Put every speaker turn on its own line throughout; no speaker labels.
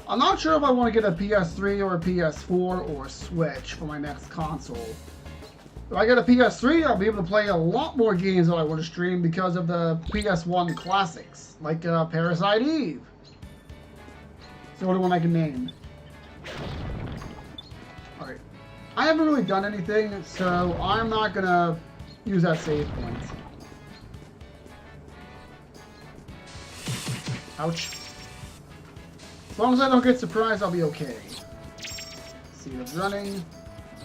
I'm not sure if I want to get a PS3 or a PS4 or a Switch for my next console. If I get a PS3, I'll be able to play a lot more games that I want to stream because of the PS1 classics, like Parasite Eve. It's the only one I can name. Alright. I haven't really done anything, so I'm not going to use that save point. Ouch. As long as I don't get surprised, I'll be okay. See what's running.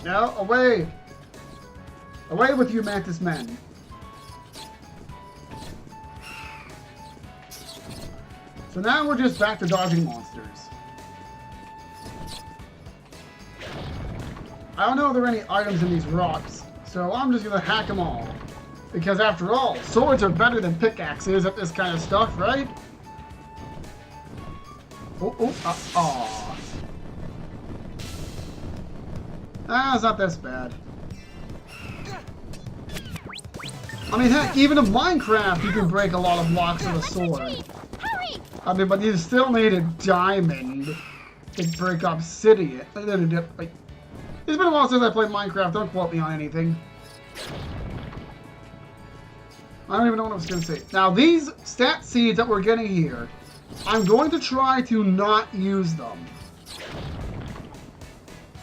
No, away! Away with you, Mantis Men. So now we're just back to dodging monsters. I don't know if there are any items in these rocks, so I'm just gonna hack them all. Because after all, swords are better than pickaxes at this kind of stuff, right? Oh, Ah, it's not this bad. I mean, heck, even in Minecraft, you can break a lot of blocks with a sword. I mean, but you still need a diamond to break obsidian. Like, it's been a while since I played Minecraft. Don't quote me on anything. I don't even know what I was going to say. Now, these stat seeds that we're getting here, I'm going to try to not use them.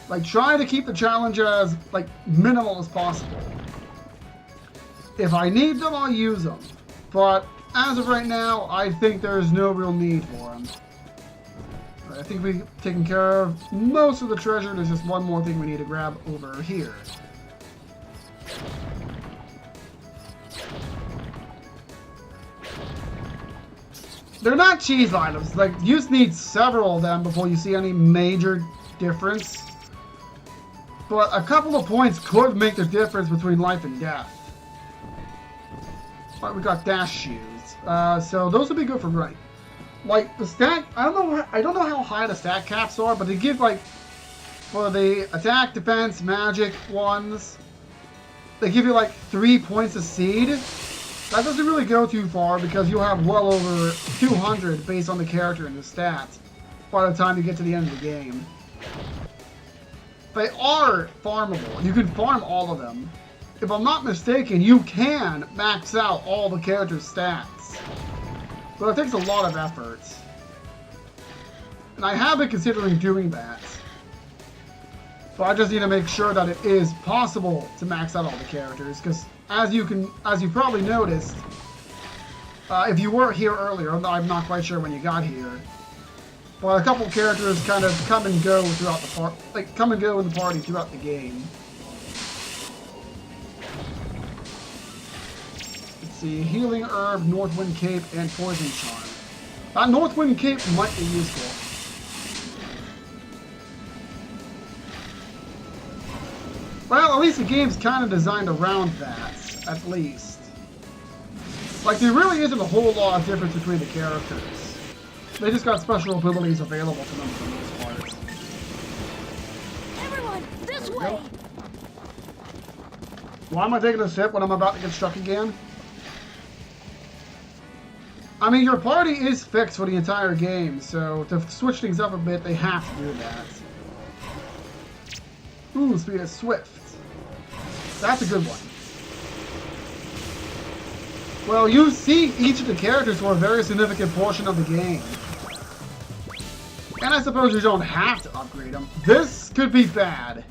Like, try to keep the challenge as, like, minimal as possible. If I need them, I'll use them. But, as of right now, I think there's no real need for them. Right, I think we've taken care of most of the treasure. There's just one more thing we need to grab over here. They're not cheese items. Like, you just need several of them before you see any major difference. But a couple of points could make the difference between life and death. Alright, we got dash shoes. So those would be good for running. Like the stat, I don't know how high the stat caps are, but they give like for the attack, defense, magic ones, they give you like 3 points a seed. That doesn't really go too far because you'll have well over 200 based on the character and the stats by the time you get to the end of the game. They are farmable. You can farm all of them. If I'm not mistaken, you can max out all the character's stats. But it takes a lot of effort. And I have been considering doing that. But I just need to make sure that it is possible to max out all the characters, because as you probably noticed, if you were here earlier, I'm not quite sure when you got here, but a couple characters kind of come and go throughout the come and go in the party throughout the game. Let's see, Healing Herb, Northwind Cape, and Poison Charm. That Northwind Cape might be useful. Well, at least the game's kind of designed around that, at least. Like, there really isn't a whole lot of difference between the characters. They just got special abilities available to them for the most part.
Everyone, this way!
Why am I taking a sip when I'm about to get struck again? I mean, your party is fixed for the entire game, so to switch things up a bit, they have to do that. Ooh, speed is swift. That's a good one. Well, you see each of the characters for a very significant portion of the game. And I suppose you don't have to upgrade them. This could be bad.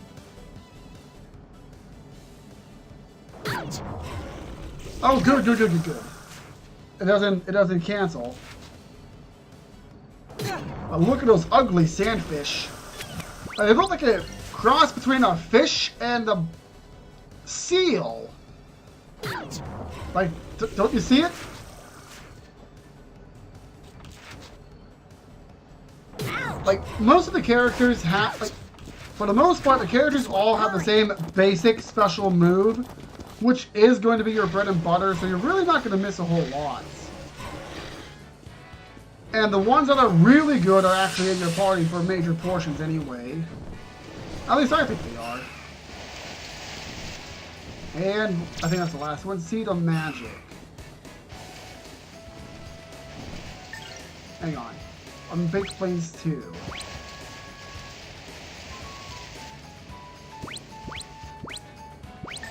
Oh, good. It doesn't cancel. But look at those ugly sandfish. They look like a cross between a fish and a seal. Like, don't you see it? Like, most of the characters have, like, for the most part, the characters all have the same basic special move, which is going to be your bread and butter, so you're really not going to miss a whole lot. And the ones that are really good are actually in your party for major portions anyway. At least I think they are. And I think that's the last one. Seed of Magic. Hang on. on Big Plains 2.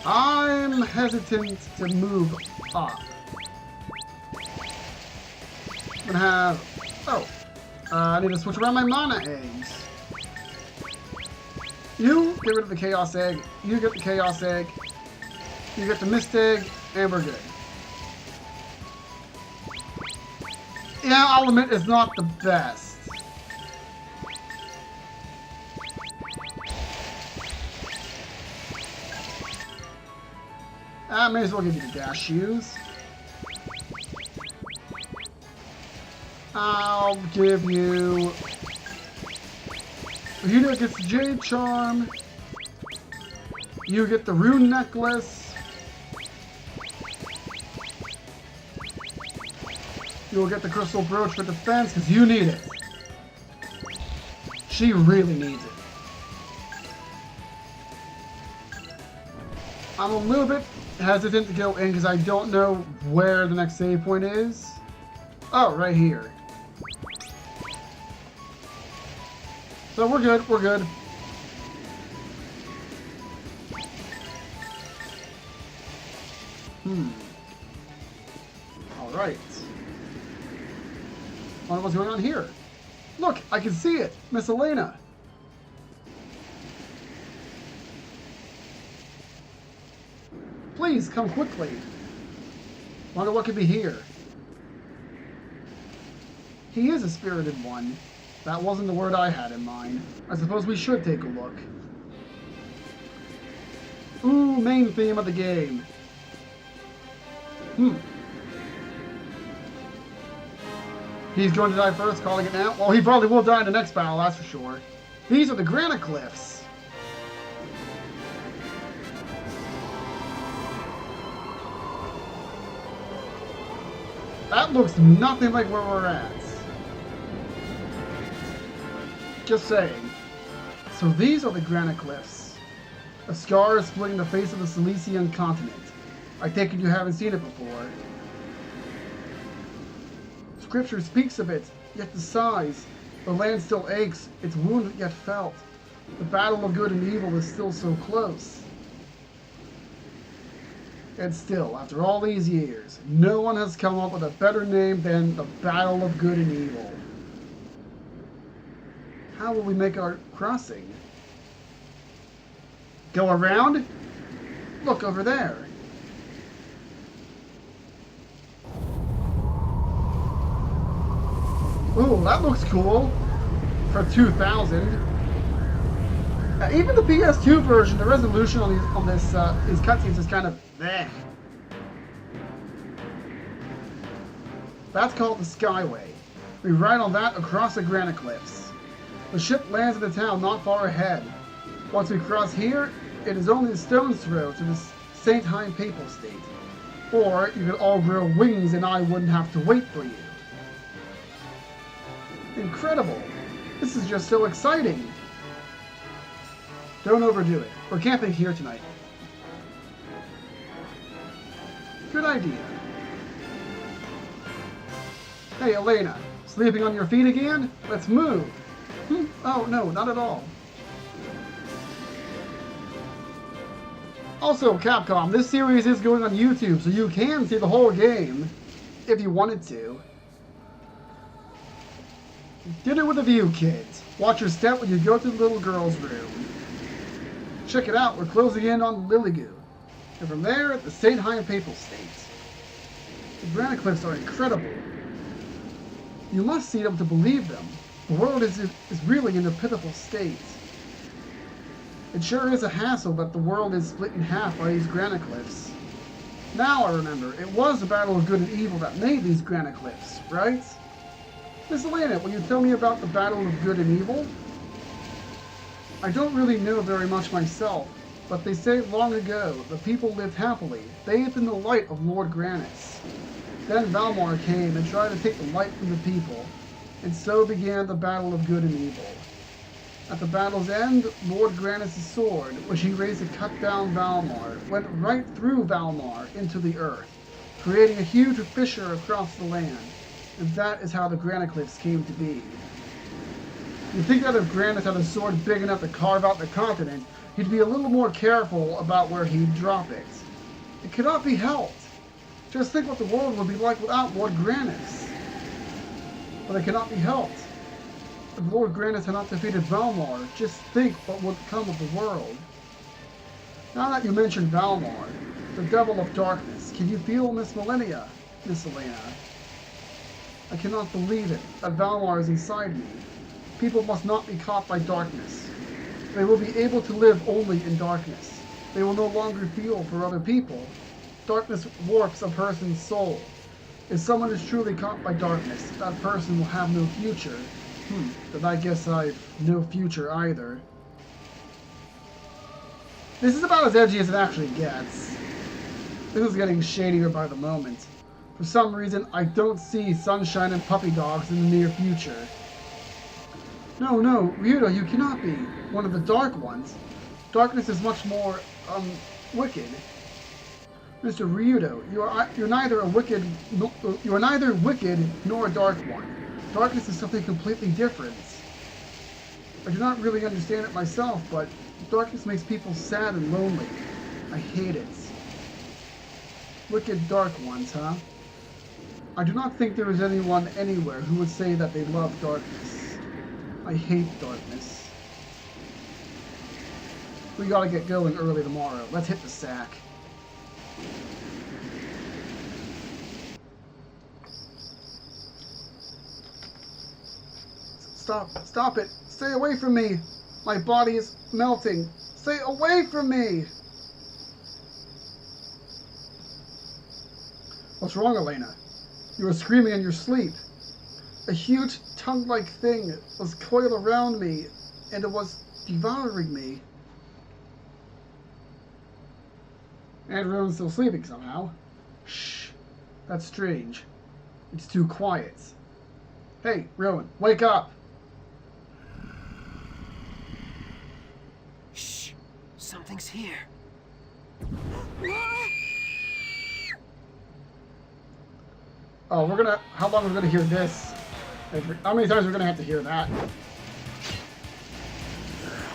I'm hesitant to move up. I'm gonna have... Oh. I need to switch around my mana eggs. You get rid of the Chaos Egg. You get the Chaos Egg. You get the Mist Egg. And we're good. Yeah, I'll admit it's not the best. I may as well give you the dash shoes. I'll give you... You get the Jade Charm. You get the Rune Necklace. You'll get the Crystal Brooch for defense, because you need it. She really needs it. I'm a little bit hesitant to go in, because I don't know where the next save point is. Oh, right here. So we're good, we're good. Alright. What's going on here? Look, I can see it! Miss Elena! Please, come quickly. Wonder what could be here. He is a spirited one. That wasn't the word I had in mind. I suppose we should take a look. Ooh, main theme of the game. He's going to die first, calling it now. Well, he probably will die in the next battle, that's for sure. These are the granite cliffs. That looks nothing like where we're at. Just saying. So these are the granite cliffs. A scar is splitting the face of the Cilician continent. I take it you haven't seen it before. Scripture speaks of it, yet the size. The land still aches, its wound yet felt. The battle of good and evil is still so close. And still, after all these years, no one has come up with a better name than the Battle of Good and Evil. How will we make our crossing? Go around? Look over there. Ooh, that looks cool. For 2000. Even the PS2 version, the resolution on these cutscenes is kind of meh. That's called the Skyway. We ride on that across the granite cliffs. The ship lands in the town not far ahead. Once we cross here, it is only a stone's throw to the St. Hein Papal State. Or you could all grow wings and I wouldn't have to wait for you. Incredible! This is just so exciting! Don't overdo it. We're camping here tonight. Good idea. Hey, Elena. Sleeping on your feet again? Let's move. Oh, no, not at all. Also, Capcom, this series is going on YouTube, so you can see the whole game if you wanted to. Dinner with a view, kids. Watch your step when you go to the little girl's room. Check it out, we're closing in on Lilligoo. And from there, the St. Hein Papal State. The granite cliffs are incredible. You must see them to believe them. The world is really in a pitiful state. It sure is a hassle that the world is split in half by these granite cliffs. Now I remember, it was the battle of good and evil that made these granite cliffs, right? Miss Elena, will you tell me about the battle of good and evil? I don't really know very much myself, but they say long ago the people lived happily, bathed in the light of Lord Grannis. Then Valmar came and tried to take the light from the people, and so began the battle of good and evil. At the battle's end, Lord Grannis' sword, which he raised to cut down Valmar, went right through Valmar into the earth, creating a huge fissure across the land, and that is how the granite cliffs came to be. You think that if Grandis had a sword big enough to carve out the continent, he'd be a little more careful about where he'd drop it. It cannot be helped. Just think what the world would be like without Lord Grandis. But it cannot be helped. If Lord Grandis had not defeated Valmar, just think what would become of the world. Now that you mentioned Valmar, the Devil of Darkness, can you feel Miss Elena? I cannot believe it, that Valmar is inside me. People must not be caught by darkness. They will be able to live only in darkness. They will no longer feel for other people. Darkness warps a person's soul. If someone is truly caught by darkness, that person will have no future. Then I guess I've no future either. This is about as edgy as it actually gets. This is getting shadier by the moment. For some reason, I don't see sunshine and puppy dogs in the near future. No, Ryudo, you cannot be one of the dark ones. Darkness is much more, wicked. Mr. Ryudo, you're neither wicked nor a dark one. Darkness is something completely different. I do not really understand it myself, but darkness makes people sad and lonely. I hate it. Wicked dark ones, huh? I do not think there is anyone anywhere who would say that they love darkness. I hate darkness. We gotta get going early tomorrow. Let's hit the sack. Stop it. Stay away from me. My body is melting. Stay away from me. What's wrong, Elena? You were screaming in your sleep. A huge tongue-like thing was coiled around me, and it was devouring me. And Rowan's still sleeping somehow. Shh. That's strange. It's too quiet. Hey, Rowan, wake up!
Shh. Something's here.
Oh, how long are we gonna hear this? How many times are we gonna have to hear that?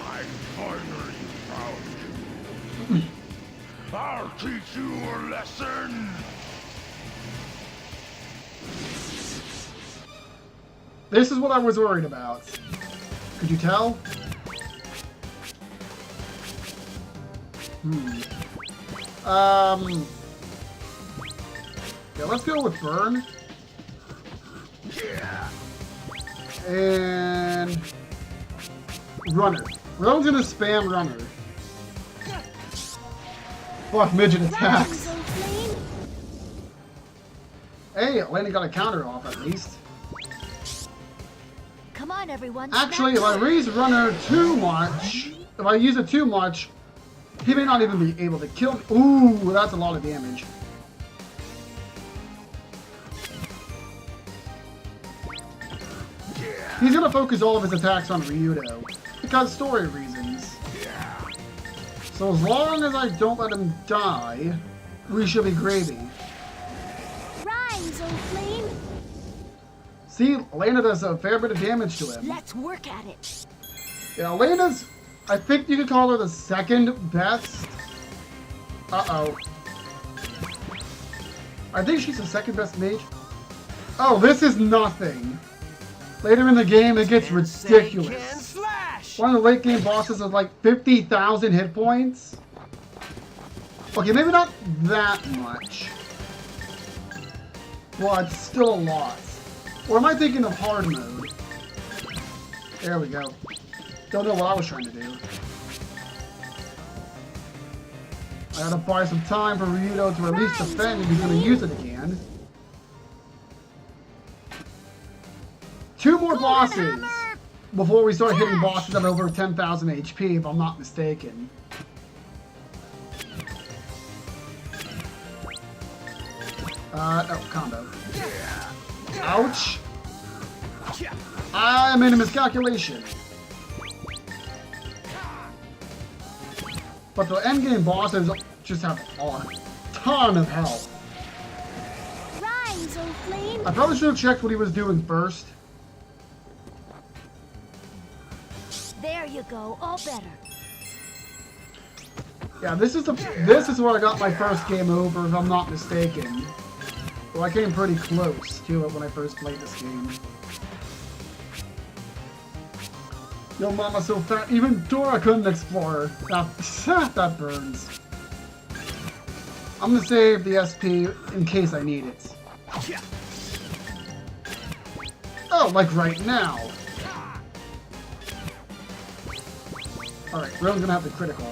I finally found you. I'll teach you a lesson.
This is what I was worried about. Could you tell? Yeah, let's go with Burn. And Runner. Rowan's gonna spam Runner. Fuck, midget attacks. Hey, Elena got a counter off at least.
Come on, everyone.
Actually, if I raise Runner too much, if I use it too much, he may not even be able to kill me. Ooh, that's a lot of damage. He's gonna focus all of his attacks on Ryudo, because story reasons. So as long as I don't let him die, we should be gravy.
Rise, old flame.
See, Elena does a fair bit of damage to him.
Let's work at it.
Yeah, Elena's, I think you could call her the second best. Uh-oh. I think she's the second best mage. Oh, this is nothing. Later in the game, it gets ridiculous. One of the late game bosses has like 50,000 hit points. Okay, maybe not that much. Well, it's still a lot. Or am I thinking of hard mode? There we go. Don't know what I was trying to do. I gotta buy some time for Ryudo to release the Fang if he's gonna use it again. 2 more bosses before we start hitting bosses at over 10,000 HP, if I'm not mistaken. No, combo. Ouch! I made a miscalculation. But the endgame bosses just have a ton of health.
Rise, old flame.
I probably should have checked what he was doing first.
There you go, all better.
Yeah, this is where I got my first game over, if I'm not mistaken. Well, I came pretty close to it when I first played this game. Yo, mama so fat, even Dora couldn't explore. That burns. I'm gonna save the SP in case I need it. Oh, like right now. Alright, Real's gonna have the critical.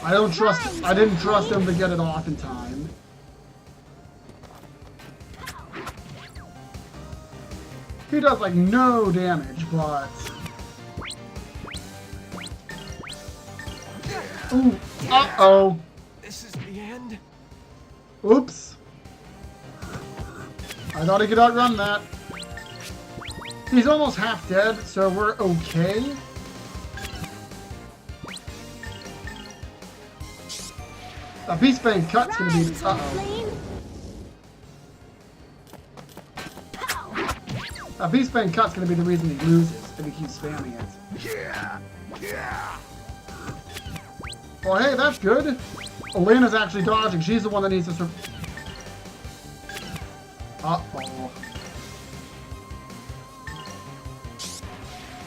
I didn't trust him to get it off in time. He does like no damage, but... Ooh, uh-oh.
This is the end.
Oops. I thought he could outrun that. He's almost half dead, so we're okay. A Beast Bang cut's gonna be... Uh-oh. A Beast Bang cut's gonna be the reason he loses, if he keeps spamming it. Well, hey, that's good. Elena's actually dodging. She's the one that needs to Uh-oh.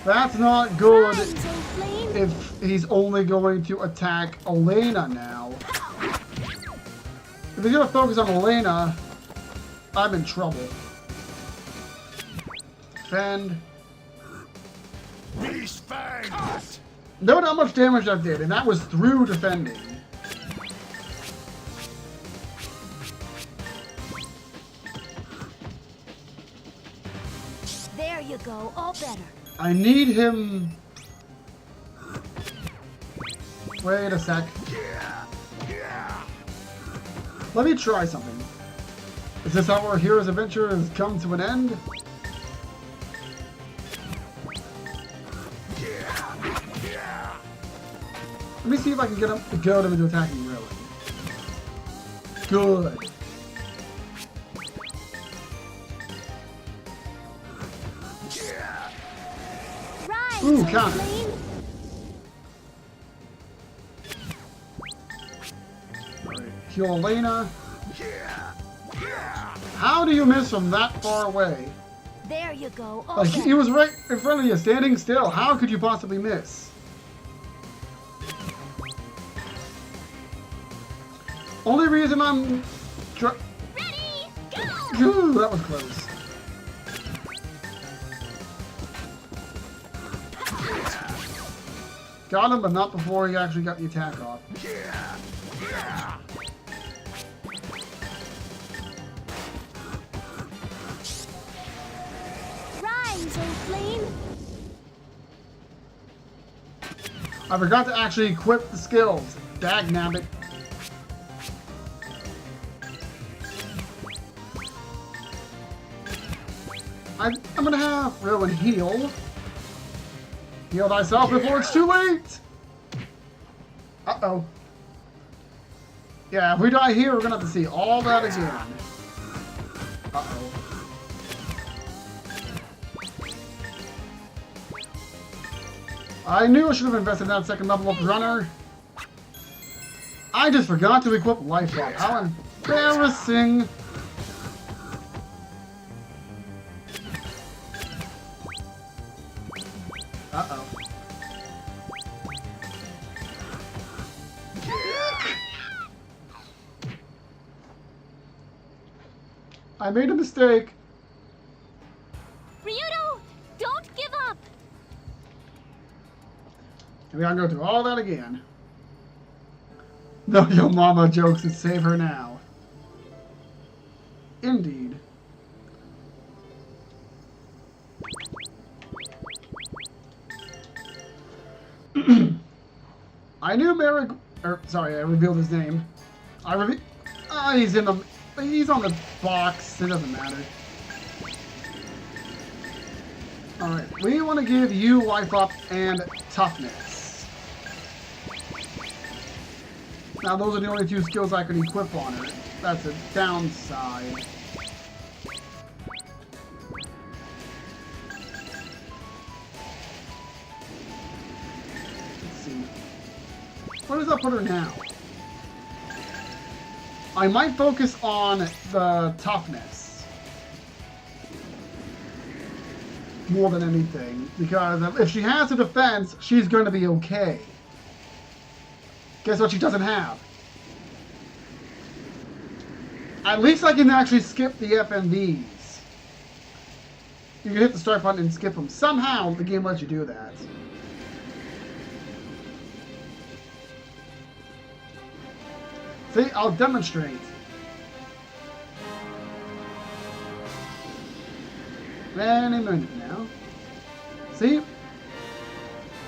That's not good if he's only going to attack Elena now. If he's gonna focus on Elena, I'm in trouble. Defend.
Beast Fang!
Note how much damage that did, and that was through defending.
There you go, all better.
I need him... Wait a sec. Let me try something. Is this how our hero's adventure has come to an end? Let me see if I can get him to goad him into attacking really. Good. Ooh, counter. Alright, heal Elena. How do you miss from that far away?
There you go.
Like, he was right in front of you, standing still. How could you possibly miss? Only reason I'm...
Ready, go!
Ooh, that was close. Got him, but not before he actually got the attack off.
Rise, old flame!
I forgot to actually equip the skills. Dagnabbit. I'm gonna have Rowan heal. Heal thyself before it's too late! Uh-oh. Yeah, if we die here, we're gonna have to see all that again. Uh-oh. I knew I should have invested in that second level up runner. I just forgot to equip Life Up. How embarrassing! Uh-oh. I made a mistake.
Ryudo, don't give up!
We gotta go through all that again. No, your mama jokes and save her now. Indeed. I knew Merrick... sorry, I revealed his name. He's in the... He's on the box. It doesn't matter. Alright, we want to give you Life Up and Toughness. Now, those are the only two skills I can equip on her. That's a downside. Where does that put her now? I might focus on the toughness more than anything, because if she has a defense, she's going to be okay. Guess what she doesn't have? At least I can actually skip the FMVs. You can hit the start button and skip them. Somehow, the game lets you do that. See, I'll demonstrate. Any minute now. See?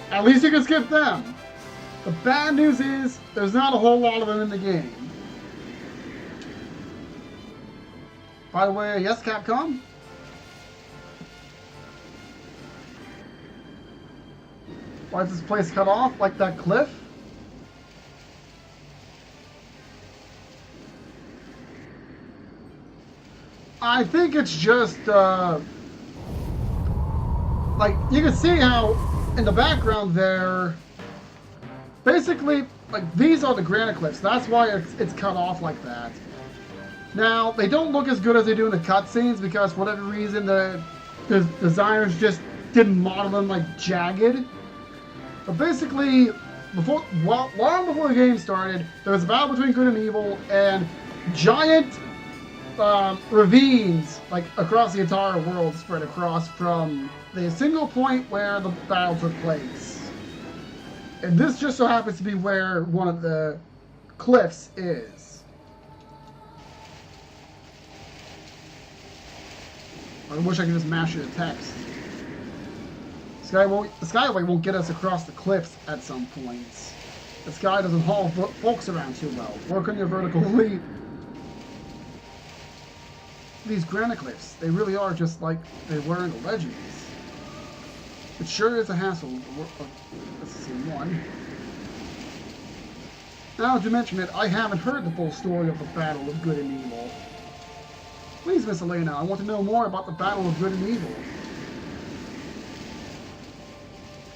At least you can skip them. The bad news is, there's not a whole lot of them in the game. By the way, yes, Capcom? Why is this place cut off? Like that cliff? I think it's just, like, you can see how, in the background there, basically, like, these are the granite cliffs. That's why it's cut off like that. Now, they don't look as good as they do in the cutscenes, because for whatever reason, the designers just didn't model them, like, jagged. But basically, long before the game started, there was a battle between good and evil, and giant ravines, like, across the entire world, spread across from the single point where the battle took place. And this just so happens to be where one of the cliffs is. I wish I could just mash it in text. The Skyway won't get us across the cliffs at some points. The sky doesn't haul folks around too well. Work on your vertical leap. These granite cliffs, they really are just like they were in the Legends. It sure is a hassle. Let's see, one. Now to mention it, I haven't heard the full story of the Battle of Good and Evil. Please, Miss Elena, I want to know more about the Battle of Good and Evil.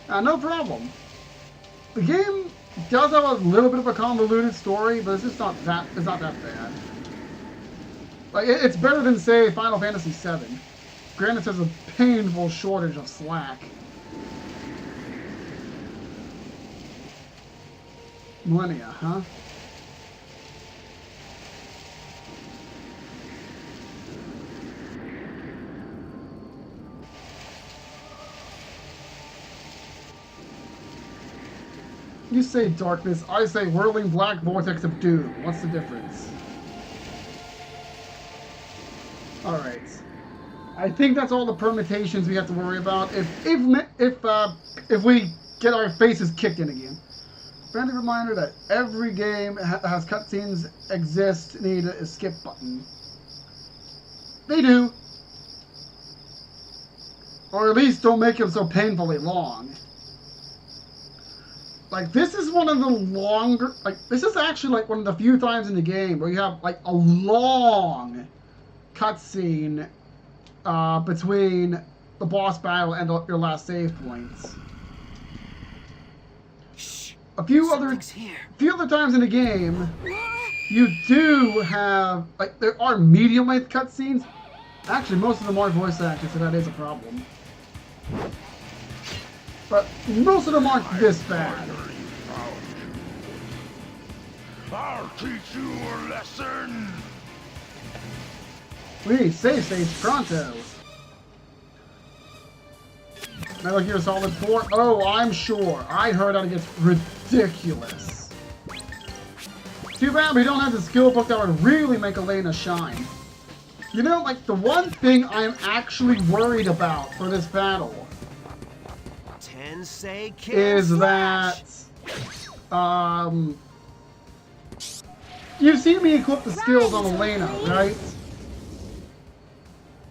No problem. The game does have a little bit of a convoluted story, but it's just not that bad. Like, it's better than, say, Final Fantasy VII. Granted, there's a painful shortage of slack. Millennia, huh? You say darkness, I say whirling black vortex of doom. What's the difference? Alright. I think that's all the permutations we have to worry about if we get our faces kicked in again. Friendly reminder that every game has cutscenes exist, need a skip button. They do. Or at least don't make them so painfully long. Like, this is one of the longer, like, this is actually like one of the few times in the game where you have like a long cutscene between the boss battle and your last save points.
Shh.
A few other times in the game, you do have, like, there are medium-length cutscenes. Actually, most of them are voice actors, so that is a problem. But most of them aren't this bad.
I'll teach you a lesson.
Please, save states pronto. Metal Gear Solid 4? Oh, I'm sure. I heard that it gets ridiculous. Too bad we don't have the skill book that would really make Elena shine. You know, like, the one thing I'm actually worried about for this battle is that, you've seen me equip the skills on Elena, right?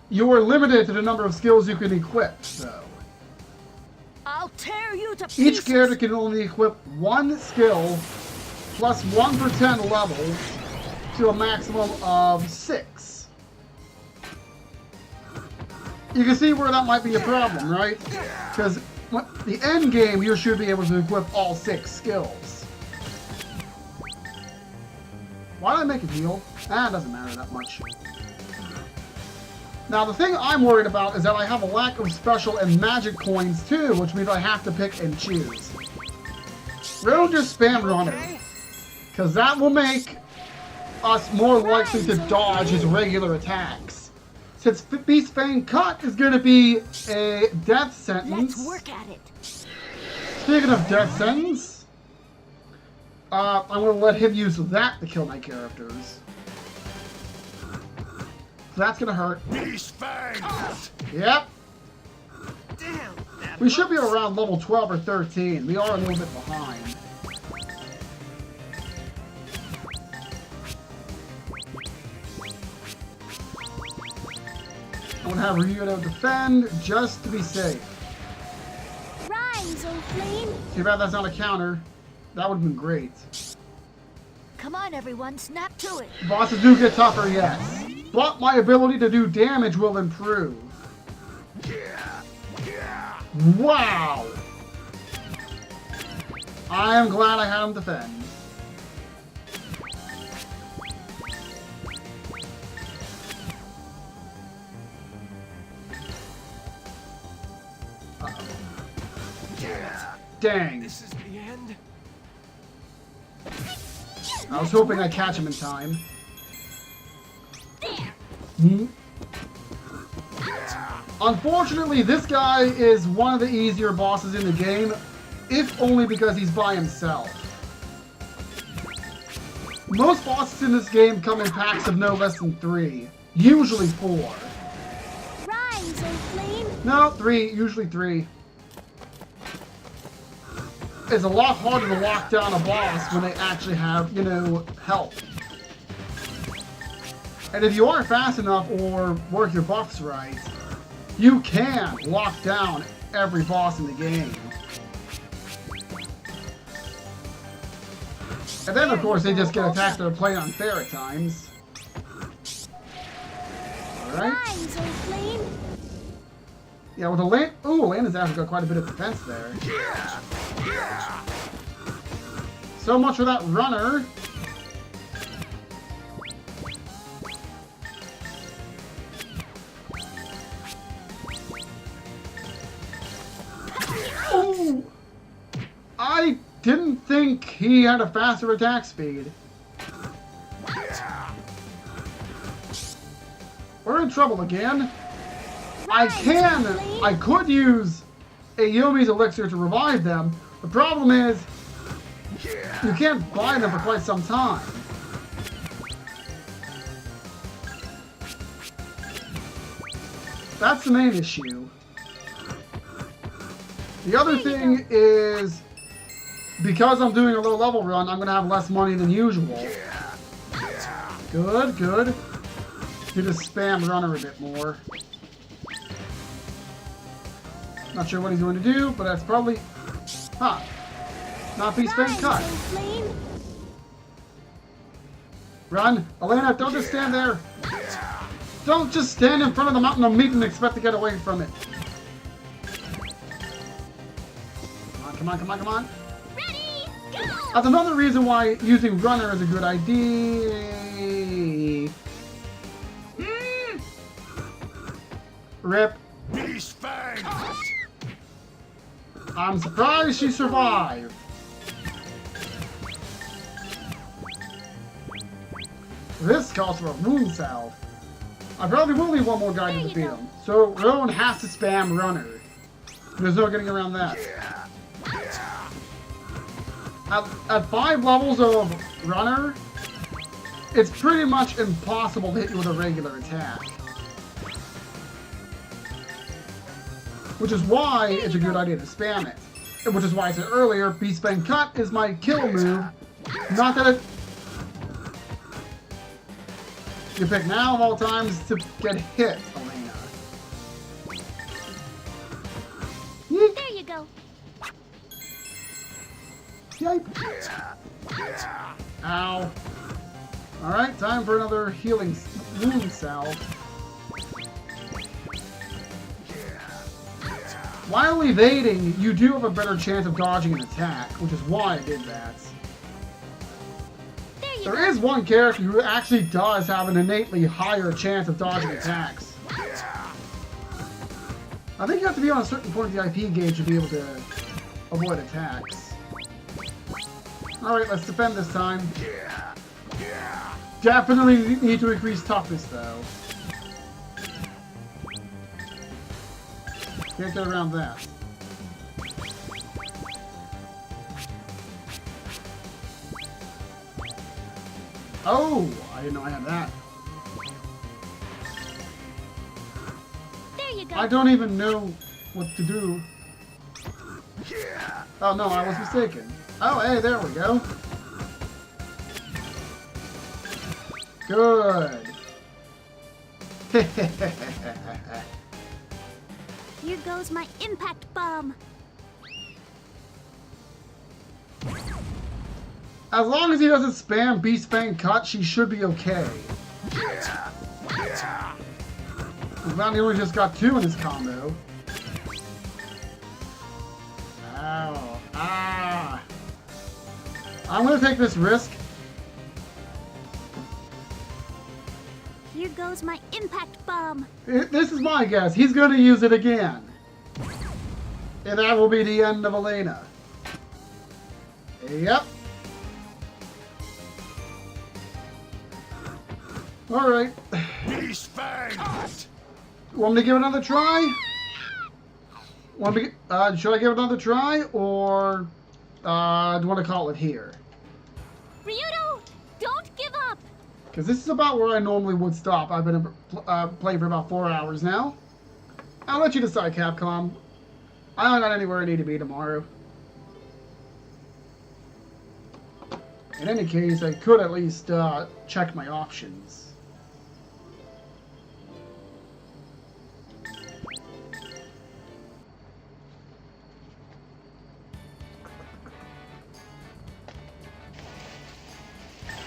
You are limited to the number of skills you can equip, so.
I'll tear you to pieces.
Each character can only equip one skill plus 1 per 10 levels to a maximum of 6. You can see where that might be a problem, right? Because the end game, you should be able to equip all 6 skills. Why did I make it heal? Ah, it doesn't matter that much. Now, the thing I'm worried about is that I have a lack of special and magic coins too, which means I have to pick and choose. Really just spam runner, because that will make us more likely to dodge his regular attacks. Since Beast Fang Cut is going to be a death sentence.
Let's work at it.
Speaking of death sentence, I'm going to let him use that to kill my characters. So that's going to hurt.
Beast Fang!
Yep.
Damn.
We should be around level 12 or 13. We are a little bit behind. I'm going to have Ryudo defend just to be safe.
Rise, O flame.
Too bad that's not a counter. That would have been great.
Come on, everyone, snap to it.
Bosses do get tougher, yes. But my ability to do damage will improve. Wow! I am glad I had him defend. Dang.
This is the end.
I was hoping I'd catch him in time. Unfortunately, this guy is one of the easier bosses in the game, if only because he's by himself. Most bosses in this game come in packs of no less than 3, usually 4.
Rise, O flame.
No, 3, usually 3. It's a lot harder to lock down a boss when they actually have, you know, help. And if you are fast enough or work your buffs right, you can lock down every boss in the game. And then, of course, they just get attacked that are playing unfair at times. Alright.
Rise, O flame.
Yeah, with the land... Ooh, Landon's actually got quite a bit of defense there. So much for that runner. Ooh! I didn't think he had a faster attack speed. We're in trouble again. I could use a Yomi's elixir to revive them. The problem is, you can't buy them for quite some time. That's the main issue. The other thing is, because I'm doing a low level run, I'm going to have less money than usual. Good, good. Do the spam runner a bit more. Not sure what he's going to do, but that's probably... Huh. Not Beast Fang Cut. Run! Elena, don't just stand there! Don't just stand in front of the mountain of meat and expect to get away from it. Come on, come on, come on.
Ready, go!
That's another reason why using runner is a good idea. Rip.
Beast Fang!
I'm surprised she survived. This calls for a moon salve. I probably will need one more guy to defeat him. So Rowan has to spam runner. There's no getting around that. At 5 levels of runner, it's pretty much impossible to hit you with a regular attack. Which is why it's a good idea to spam it. And which is why I said earlier, Beast Fang Cut is my kill move. Not that it... You pick now of all times to get hit, Elena.
There you go.
Yipe. Ow. Alright, time for another healing wound salve. While evading, you do have a better chance of dodging an attack, which is why I did that.
There you
There
go.
is one character who actually does have an innately higher chance of dodging attacks. I think you have to be on a certain point of the IP gauge to be able to avoid attacks. Alright, let's defend this time. Definitely need to increase toughness though. Can't get around that. Oh! I didn't know I had that.
There you go.
I don't even know what to do. Oh no, I was mistaken. Oh, hey, there we go. Good.
Here goes my impact bomb.
As long as he doesn't spam Beast Fang Cut, she should be okay. I'm glad he only just got 2 in his combo. Ow. Ah. I'm gonna take this risk.
Here goes my impact bomb.
This is my guess. He's gonna use it again. And that will be the end of Elena. Yep. Alright.
Beast Fang!
Want me to give it another try? Should I give it another try? Or do you want to call it here?
Ryudo, don't give up.
Because this is about where I normally would stop. I've been playing for about 4 hours now. I'll let you decide, Capcom. I don't got anywhere I need to be tomorrow. In any case, I could at least check my options.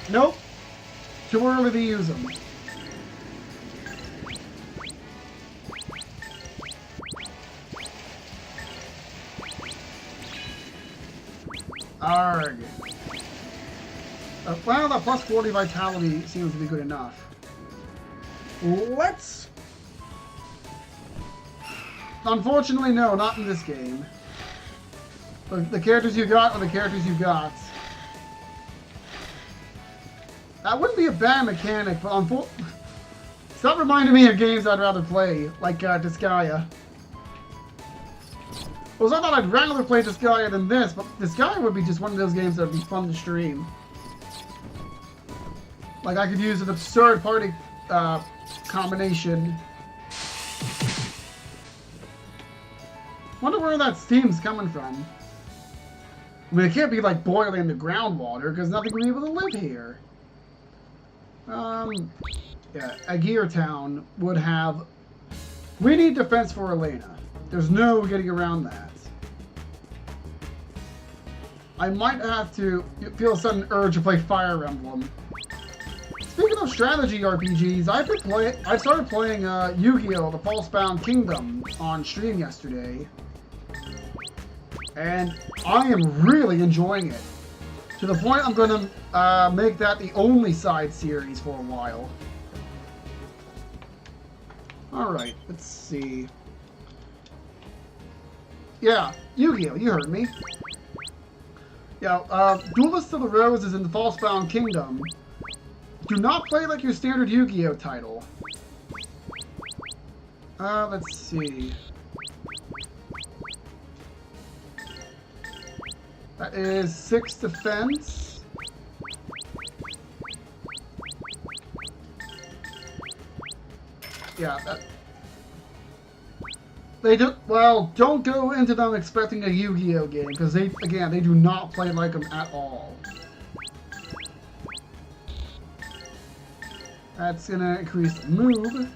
Nope. Too early to use them. Arg. Well, that plus 40 vitality seems to be good enough. Let's... Unfortunately, no, not in this game. The characters you got are the characters you got. That wouldn't be a bad mechanic, but stop reminding me of games I'd rather play, like Disgaea. Well, I thought I'd rather play Disgaea than this, but Disgaea would be just one of those games that would be fun to stream. Like, I could use an absurd party combination. Wonder where that steam's coming from. I mean, it can't be like boiling the groundwater, because nothing would be able to live here. Yeah, Agir Town would have... We need defense for Elena. There's no getting around that. I might have to feel a sudden urge to play Fire Emblem. Speaking of strategy RPGs, I started playing Yu-Gi-Oh! The False-Bound Kingdom on stream yesterday. And I am really enjoying it. To the point I'm going to make that the only side series for a while. Alright, let's see. Yeah, Yu-Gi-Oh! You heard me. Yeah, Duelist of the Rose is in the False-Bound Kingdom. Do not play like your standard Yu-Gi-Oh! Title. Let's see. That is 6 defense. Yeah, that... They do... Well, don't go into them expecting a Yu-Gi-Oh! Game, because they do not play like them at all. That's gonna increase the move.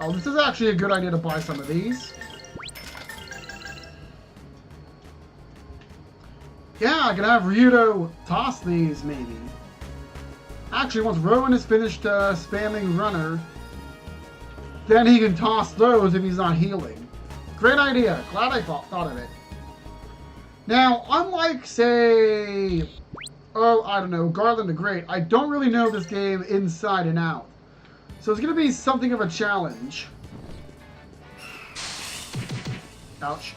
Oh, this is actually a good idea to buy some of these. Yeah, I can have Ryudo toss these, maybe. Actually, once Rowan is finished spamming Runner, then he can toss those if he's not healing. Great idea. Glad I thought of it. Now, unlike, say, oh, I don't know, Garland the Great, I don't really know this game inside and out. So it's going to be something of a challenge. Ouch.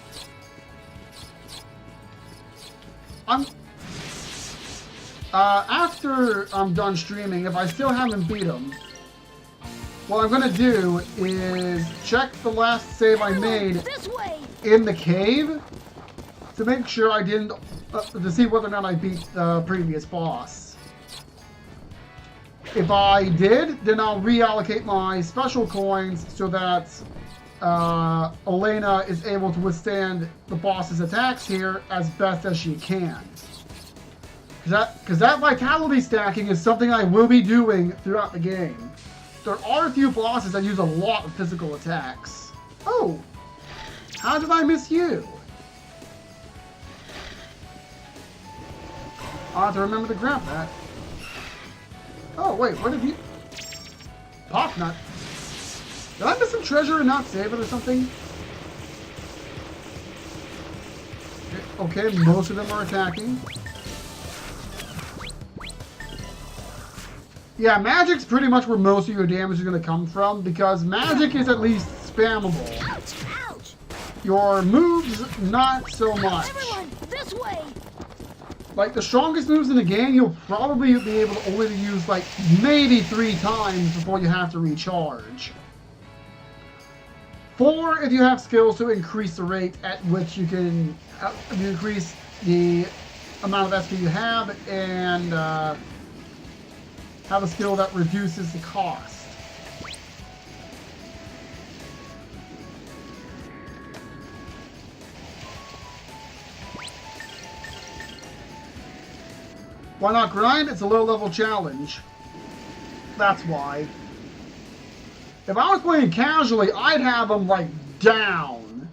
After I'm done streaming, if I still haven't beat him, what I'm going to do is check the last save I made in the cave to make sure I didn't, to see whether or not I beat the previous boss. If I did, then I'll reallocate my special coins so that Elena is able to withstand the boss's attacks here as best as she can. Because that vitality stacking is something I will be doing throughout the game. There are a few bosses that use a lot of physical attacks. Oh! How did I miss you? I'll have to remember to grab that. Oh, wait, what did you... Pop nut. Did I miss some treasure and not save it or something? Okay, most of them are attacking. Yeah, magic's pretty much where most of your damage is going to come from, because magic is at least spammable.
Ouch! Ouch!
Your moves, not so much.
Everyone, this way!
Like, the strongest moves in the game, you'll probably be able to only use, like, maybe 3 times before you have to recharge. 4 if you have skills to increase the rate at which you can increase the amount of SP you have, and have a skill that reduces the cost. Why not grind? It's a low-level challenge. That's why. If I was playing casually, I'd have them, like, down.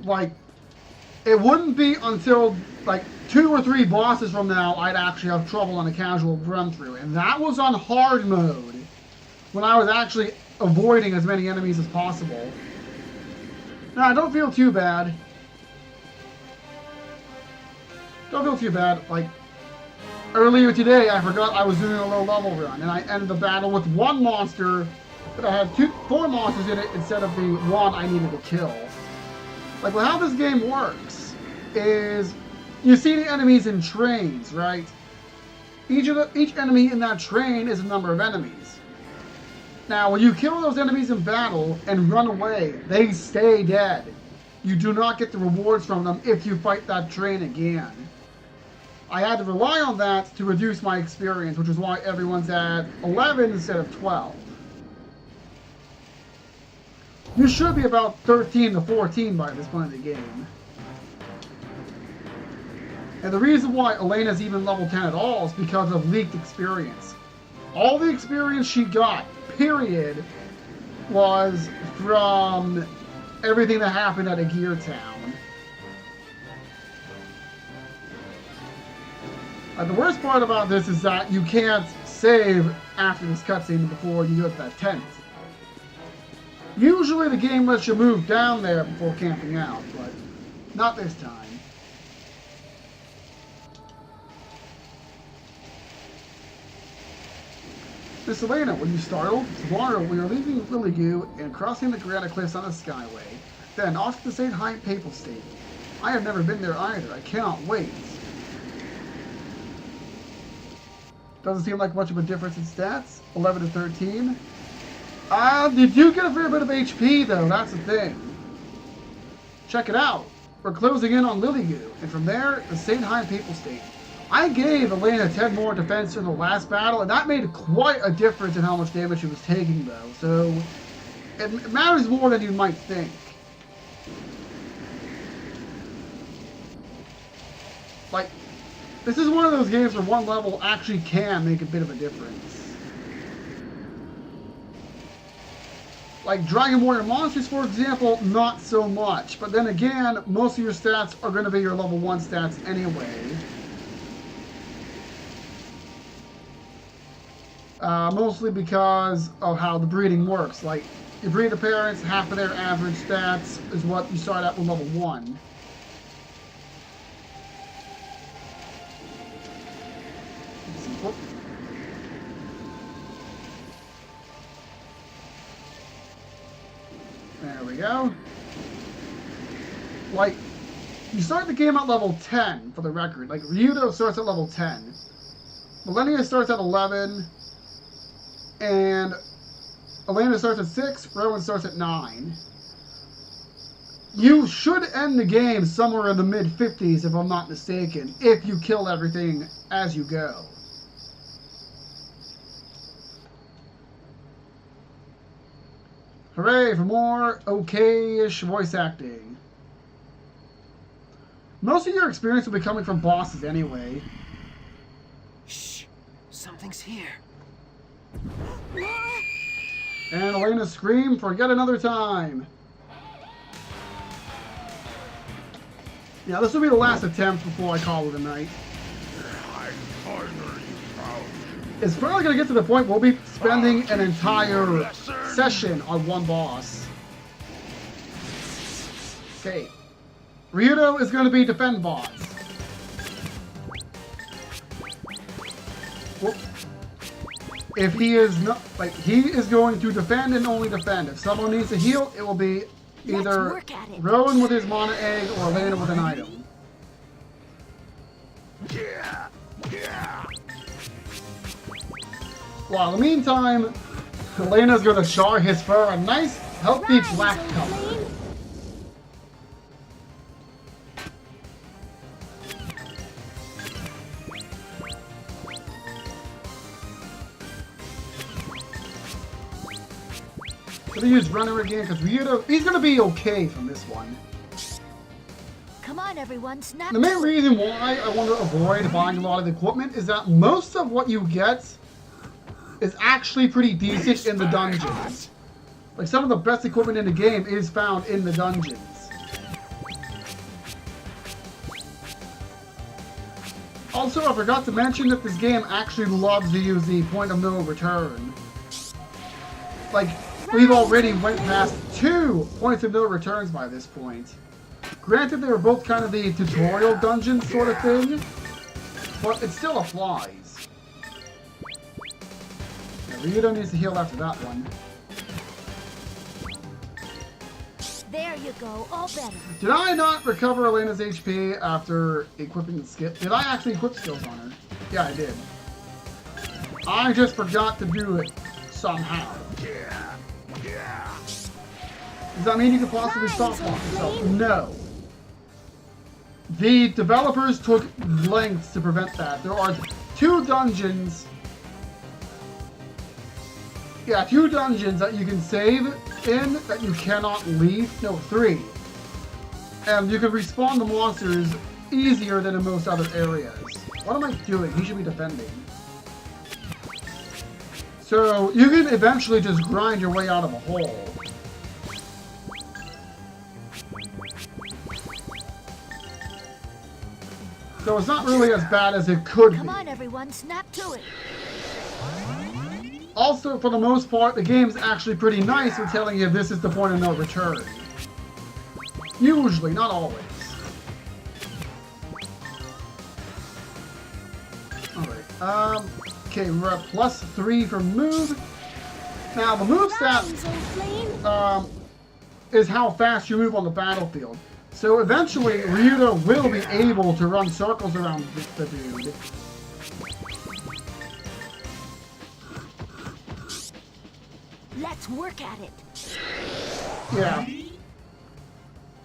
Like, it wouldn't be until, like, 2 or 3 bosses from now I'd actually have trouble on a casual run-through. And that was on hard mode, when I was actually avoiding as many enemies as possible. Now, I don't feel too bad. Don't feel too bad. Like, earlier today, I forgot I was doing a low-level run, and I ended the battle with 1 monster, but I had 4 monsters in it instead of the 1 I needed to kill. Like, well, how this game works is you see the enemies in trains, right? Each enemy in that train is a number of enemies. Now, when you kill those enemies in battle and run away, they stay dead. You do not get the rewards from them if you fight that train again. I had to rely on that to reduce my experience, which is why everyone's at 11 instead of 12. You should be about 13 to 14 by this point in the game. And the reason why Elena's even level 10 at all is because of leaked experience. All the experience she got, period, was from everything that happened at a Gear Town. The worst part about this is that you can't save after this cutscene before you go to that tent. Usually the game lets you move down there before camping out, but not this time. Miss Elena, were you startled? Tomorrow we are leaving Lilligoo and crossing the Grandia Cliffs on the Skyway. Then off to the St. Hyde Papal State. I have never been there either. I cannot wait. Doesn't seem like much of a difference in stats. 11 to 13. You do get a fair bit of HP though, that's the thing. Check it out. We're closing in on Lilligoo, and from there, the St. Hyde Papal State. I gave Elena 10 more defense in the last battle, and that made quite a difference in how much damage she was taking though, so it matters more than you might think. Like, this is one of those games where one level actually can make a bit of a difference. Like Dragon Warrior Monsters, for example, not so much. But then again, most of your stats are going to be your level 1 stats anyway. Mostly because of how the breeding works. Like, your breed appearance, half of their average stats is what you start at with level 1. Whoop. There we go. Like, you start the game at level 10, for the record. Like, Ryudo starts at level 10. Millennia starts at 11. And Elena starts at 6. Rowan starts at 9. You should end the game somewhere in the mid-50s, if I'm not mistaken, if you kill everything as you go. Hooray for more okay-ish voice acting. Most of your experience will be coming from bosses anyway.
Shh. Something's here.
And Elena's scream for yet another time. Yeah, this will be the last attempt before I call it a night.
I finally found you.
It's probably going to get to the point we'll be spending an entire session on one boss. Okay. Ryudo is going to be defend boss. Whoop. If he is not, like, he is going to defend and only defend. If someone needs to heal, it will be either Rowan with his mana egg or Elena with an item.
Yeah, yeah.
Well, in the meantime, Elena's going to char his fur a nice, healthy black color. I'm going to use Runner again because Ryudo, he's going to be okay from this one.
Come on, everyone, snap.
The main reason why I want to avoid buying a lot of equipment is that most of what you get is actually pretty decent in the dungeons. Like, some of the best equipment in the game is found in the dungeons. Also, I forgot to mention that this game actually loves to use the point of no return. Like, we've already went past 2 points of no returns by this point. Granted, they were both kind of the tutorial dungeon sort of thing, but it still applies. Yeah, Ryudo needs to heal after that one.
There you go, all better.
Did I not recover Elena's HP after equipping the skill? Did I actually equip skills on her? Yeah, I did. I just forgot to do it somehow. Does that mean you could possibly stop yourself? No. The developers took lengths to prevent that. There are 2 dungeons. Yeah, 2 dungeons that you can save in that you cannot leave. No, 3. And you can respawn the monsters easier than in most other areas. What am I doing? He should be defending. So you can eventually just grind your way out of a hole. So it's not really as bad as it could be.
Come on, everyone, snap to it.
Also, for the most part, the game's actually pretty nice with telling you this is the point of no return. Usually, not always. Alright, okay, we're at +3 for move. Now, the move stat is how fast you move on the battlefield. So eventually, Ryudo will be able to run circles around the dude.
Let's work at it.
Yeah.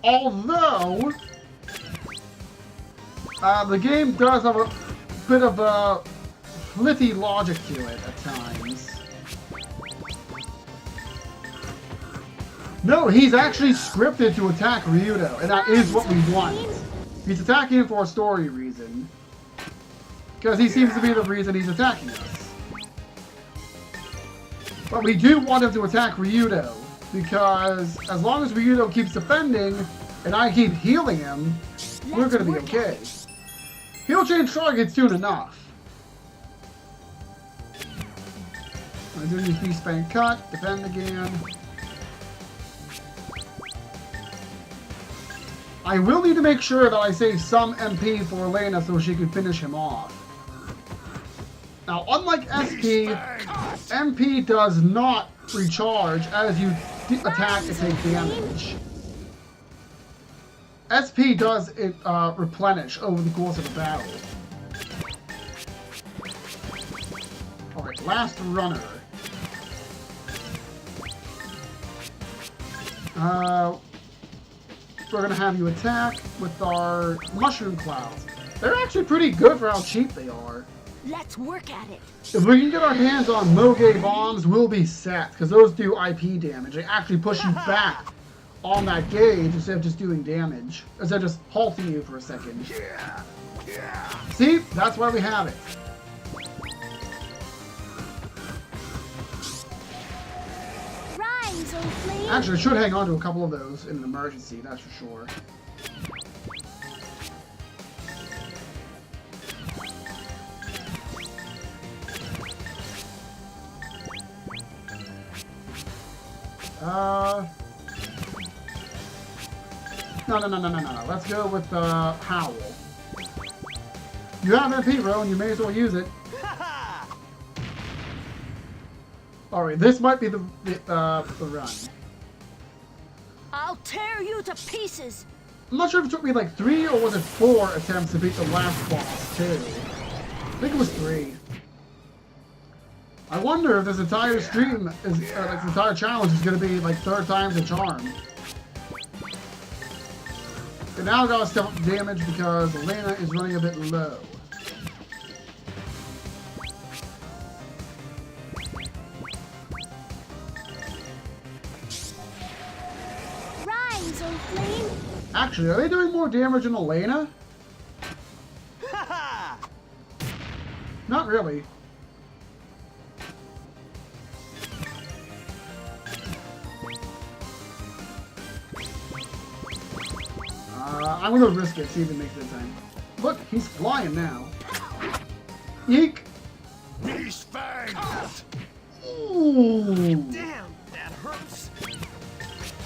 Although, the game does have a bit of a flitty logic to it at times. No, he's actually scripted to attack Ryudo, and that is what we want. He's attacking him for a story reason. Because he seems to be the reason he's attacking us. But we do want him to attack Ryudo, because as long as Ryudo keeps defending, and I keep healing him, we're going to be okay. He'll change targets soon enough. I'm doing his beast bang cut, defend again. I will need to make sure that I save some MP for Elena so she can finish him off. Now, unlike SP, MP does not recharge as you attack and take damage. SP does it replenish over the course of the battle. Alright, last runner. We're gonna have you attack with our mushroom clouds. They're actually pretty good for how cheap they are.
Let's work at it.
If we can get our hands on Moge bombs, we'll be set, because those do IP damage. They actually push you back on that gauge instead of just doing damage. Instead of just halting you for a second. See? That's why we have it.
Rise, O flame.
Actually, I should hang on to a couple of those in an emergency, that's for sure. No. Let's go with Howl. You have MP, bro, and you may as well use it. Alright, this might be the run.
I'll tear you to pieces.
I'm not sure if it took me like 3 or was it 4 attempts to beat the last boss, too. I think it was 3. I wonder if this entire stream is, like, this entire challenge is going to be like 3rd time's a charm. And now I gotta step up the damage because Elena is running a bit low.
Rise, O flame.
Actually, are they doing more damage than Elena? Not really. I'm gonna risk it, see if it makes it time. Look, he's flying now. Yeek!
Beast Fang!
Ooh!
Damn, that hurts.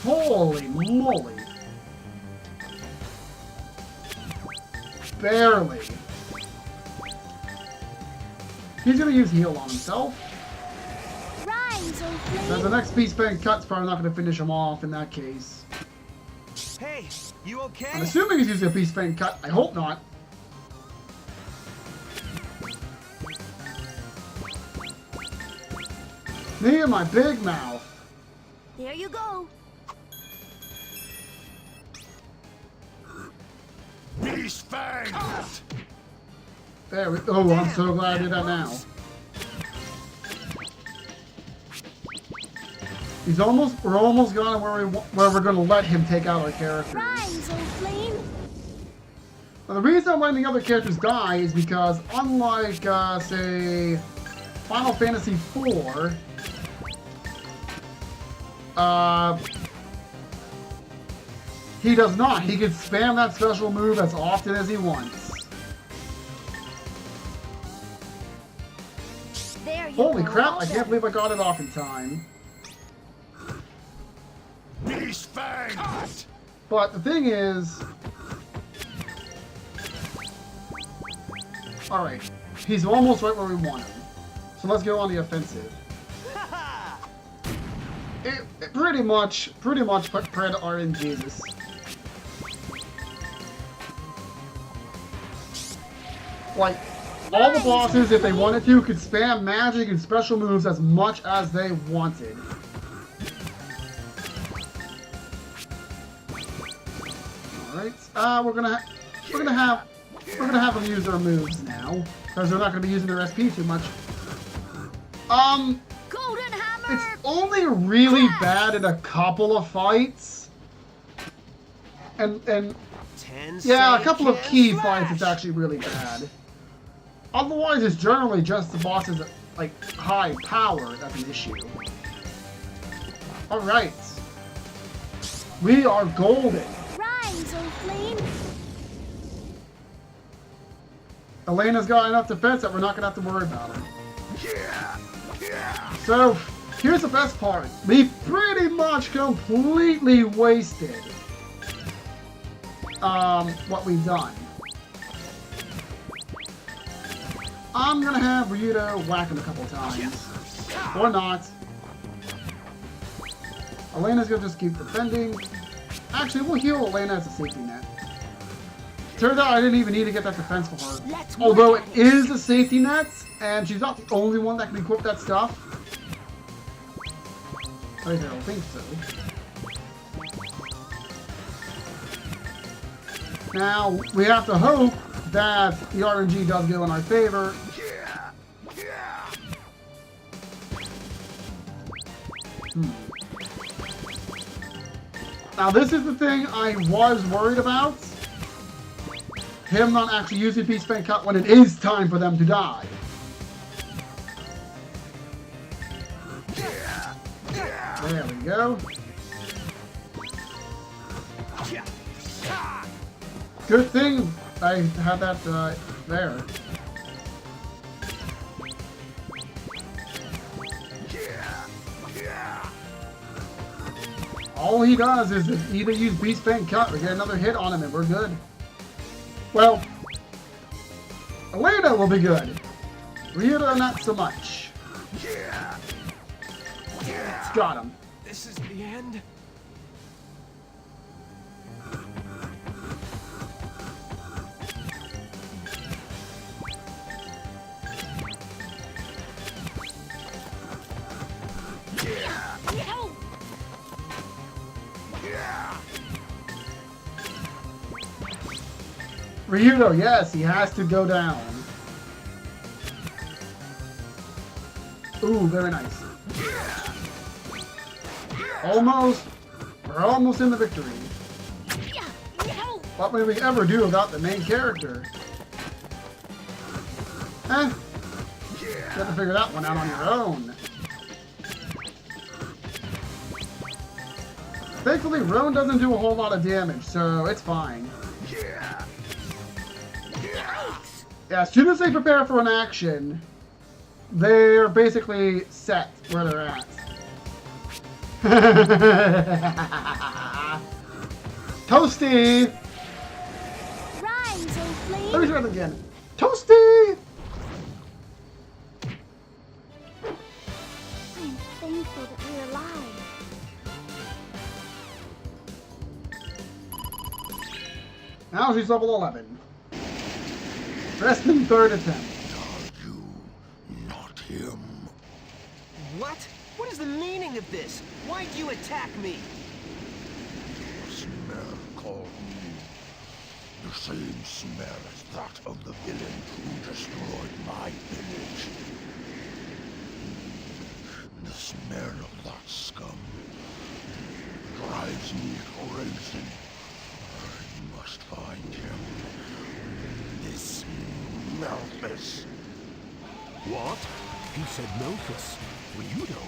Holy moly! Barely. He's gonna use heal on himself.
Rise, O flame.
So the next Beast Fang cut's probably not gonna finish him off in that case.
Hey, you okay?
I'm assuming he's using a Beast Fang cut. I hope not. Me and my big mouth.
There you go.
Beast Fang!
There we go. Oh, I'm so glad I did that now. He's almost. We're almost gone where we're going to let him take out our characters.
Rise, O flame.
Now, the reason I'm letting the other characters die is because, unlike, say, Final Fantasy IV, he does not. He can spam that special move as often as he wants.
There you
Holy
go.
crap!
Well
I can't believe I got it off in time.
Beast Fang!
But the thing is... Alright, he's almost right where we want him. So let's go on the offensive. It pretty much put Pred RNGesus. Like, all the bosses, if they wanted to, could spam magic and special moves as much as they wanted. Alright, we're gonna have them use their moves now, because they're not gonna be using their SP too much.
Golden hammer.
It's only really bad in a couple of fights, and yeah, a couple of key fights. It's actually really bad. Otherwise, it's generally just the bosses at, like, high power that's an issue. All right, we are golden.
Rise, O flame.
Elena's got enough defense that we're not gonna have to worry about her.
Yeah!
So, here's the best part. We pretty much completely wasted what we've done. I'm gonna have Ryudo whack him a couple times. Or not. Elena's gonna just keep defending. Actually, we'll heal Elena as a safety net. Turns out I didn't even need to get that defense for her. Although it is a safety net, and she's not the only one that can equip that stuff. At least I don't think so. Now, we have to hope that the RNG does go in our favor. Now, this is the thing I was worried about. Him not actually using Peace Fan Cut when it is time for them to die. There we go. Good thing I had that there. All he does is either use Beast Fan Cut or get another hit on him and we're good. Well, Elena will be good. Ryudo not so much. It's got him.
This is the end.
Ryudo, yes, he has to go down. Ooh, very nice. Almost. We're almost in the victory. What will we ever do without the main character? Eh. You have to figure that one out on your own. Thankfully, Roan doesn't do a whole lot of damage, so it's fine. Yeah, as soon as they prepare for an action, they're basically set where they're at. Toasty!
Rhymes, oh
Let me try it again. Toasty!
I'm thankful that we're alive.
Now she's level 11. Rest in third attempt.
Are you not him?
What? What is the meaning of this? Why do you attack me?
The smell called me. The same smell as that of the villain who destroyed my village. The smell of that scum drives me crazy. I must find him. This Malphus.
What? He said Malphus. Ryudo.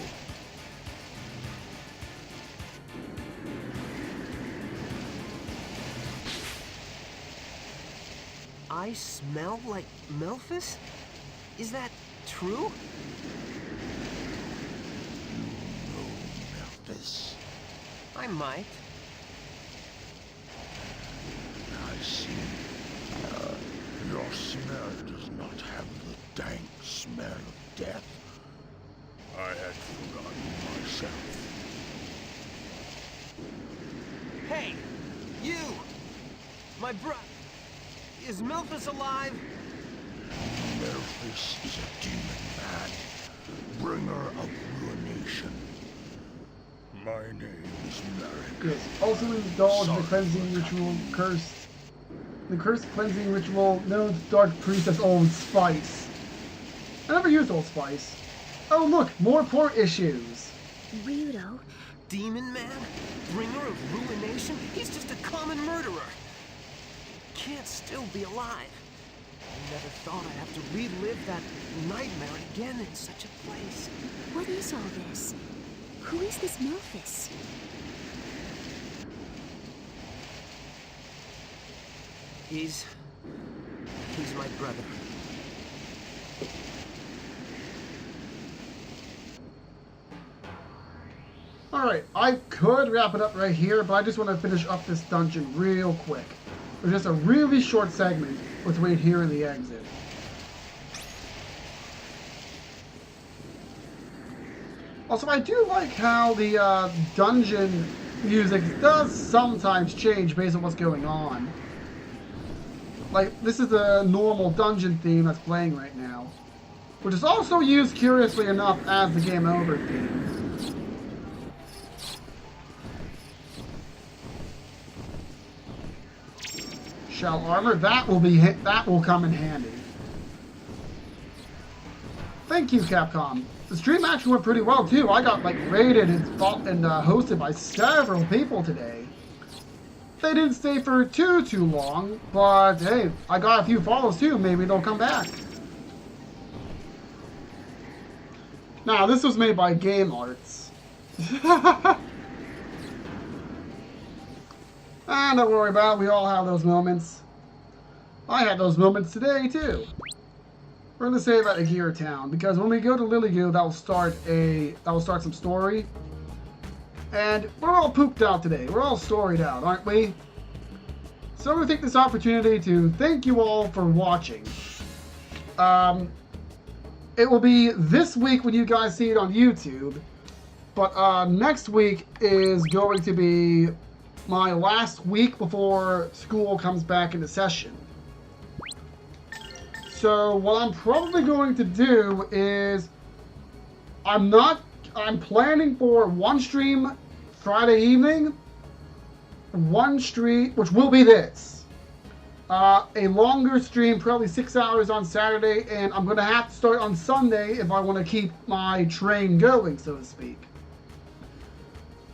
I smell like Malphus? Is that true?
You know Malphus.
I might.
I see. Your smell does not have the dank smell of death. I had forgotten myself.
Hey! You! My bro... Is Malphus alive?
Malphus is a demon man, bringer of ruination. My name is Merrick.
Yes. Also indulge the cleansing ritual cursed. The cursed cleansing ritual known to Dark Priest as Old Spice. I never used Old Spice. Oh look, more port issues.
Ryudo?
Demon man? Bringer of ruination? He's just a common murderer. Can't still be alive. I never thought I'd have to relive that nightmare again in such a place.
What is all this? Who is this Malphus?
He's my brother.
Alright, I could wrap it up right here, but I just want to finish up this dungeon real quick. There's just a really short segment between here and the exit. Also, I do like how the dungeon music does sometimes change based on what's going on. Like, this is the normal dungeon theme that's playing right now, which is also used, curiously enough, as the Game Over theme. Shell armor, that will come in handy. Thank you, Capcom. The stream actually went pretty well too. I got like rated and hosted by several people today. They didn't stay for too long, but hey, I got a few follows too. Maybe they'll come back. Now, this was made by Game Arts. Don't worry about it. We all have those moments. I had those moments today too. We're gonna save at Aguirre Town because when we go to Lilygoo, that will start some story. And we're all pooped out today. We're all storied out, aren't we? So I'm gonna take this opportunity to thank you all for watching. It will be this week when you guys see it on YouTube, but next week is going to be my last week before school comes back into session. So what I'm probably going to do is I'm planning for one stream Friday evening, one stream, which will be this. A longer stream, probably 6 hours on Saturday, and I'm going to have to start on Sunday if I want to keep my train going, so to speak.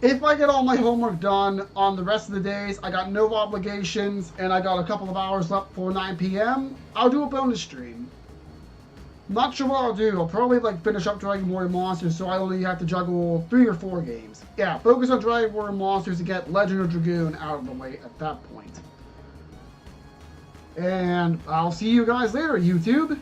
If I get all my homework done on the rest of the days, I got no obligations, and I got a couple of hours left for 9 p.m., I'll do a bonus stream. Not sure what I'll do. I'll probably finish up Dragon Warrior Monsters, so I only have to juggle 3 or 4 games. Yeah, focus on Dragon Warrior Monsters to get Legend of Dragoon out of the way at that point. And I'll see you guys later, YouTube.